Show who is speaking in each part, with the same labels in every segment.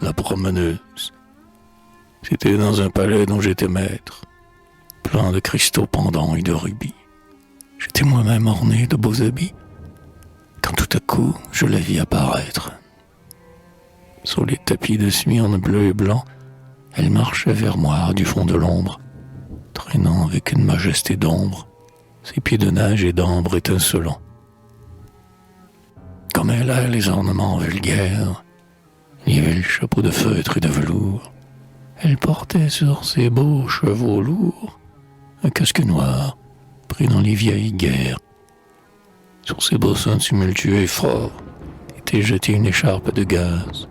Speaker 1: la promeneuse. C'était dans un palais dont j'étais maître, plein de cristaux pendants et de rubis. J'étais moi-même orné de beaux habits, quand tout à coup je la vis apparaître. Sur les tapis de Smyrne bleu et blanc, elle marchait vers moi du fond de l'ombre, traînant avec une majesté d'ombre, ses pieds de neige et d'ambre étincelants. Comme elle a les ornements vulgaires, il y avait le chapeau de feutre et de velours. Elle portait sur ses beaux chevaux lourds un casque noir pris dans les vieilles guerres. Sur ses beaux seins tumultueux et forts était jetée une écharpe de gaze,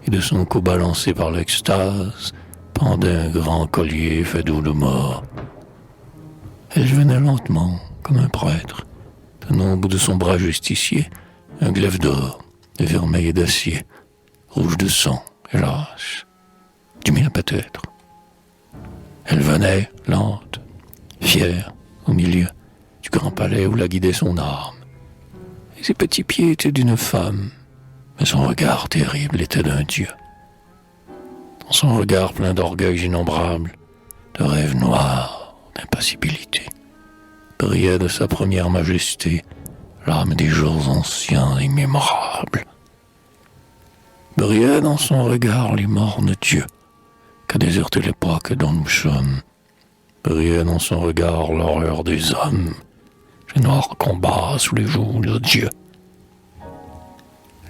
Speaker 1: et de son cou balancé par l'extase pendait un grand collier fait d'eau de mort. Elle venait lentement, comme un prêtre, tenant au bout de son bras justicier un glaive d'or, de vermeil et d'acier, rouge de sang, hélas, du mien peut-être. Elle venait, lente, fière, au milieu du grand palais où la guidait son âme. Et ses petits pieds étaient d'une femme, mais son regard terrible était d'un dieu. Dans son regard plein d'orgueil innombrable, de rêves noirs, d'impassibilité, brillait de sa première majesté l'âme des jours anciens et mémorables. Brillait dans son regard les mornes dieux qu'a déserté l'époque dont nous sommes. Brillait dans son regard l'horreur des hommes, les noirs combats sous les joues de Dieu.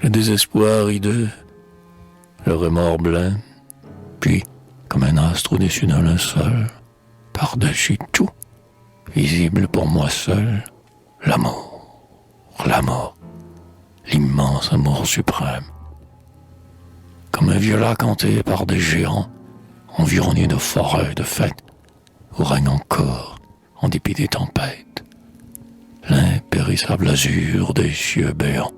Speaker 1: Le désespoir hideux, le remords blême, puis, comme un astre au-dessus d'un linceul, par-dessus tout, visible pour moi seul, l'amour, l'immense amour suprême. Comme un viola canté par des géants, environnés de forêts de fêtes, où règne encore, en dépit des tempêtes, l'impérissable azur des cieux béants.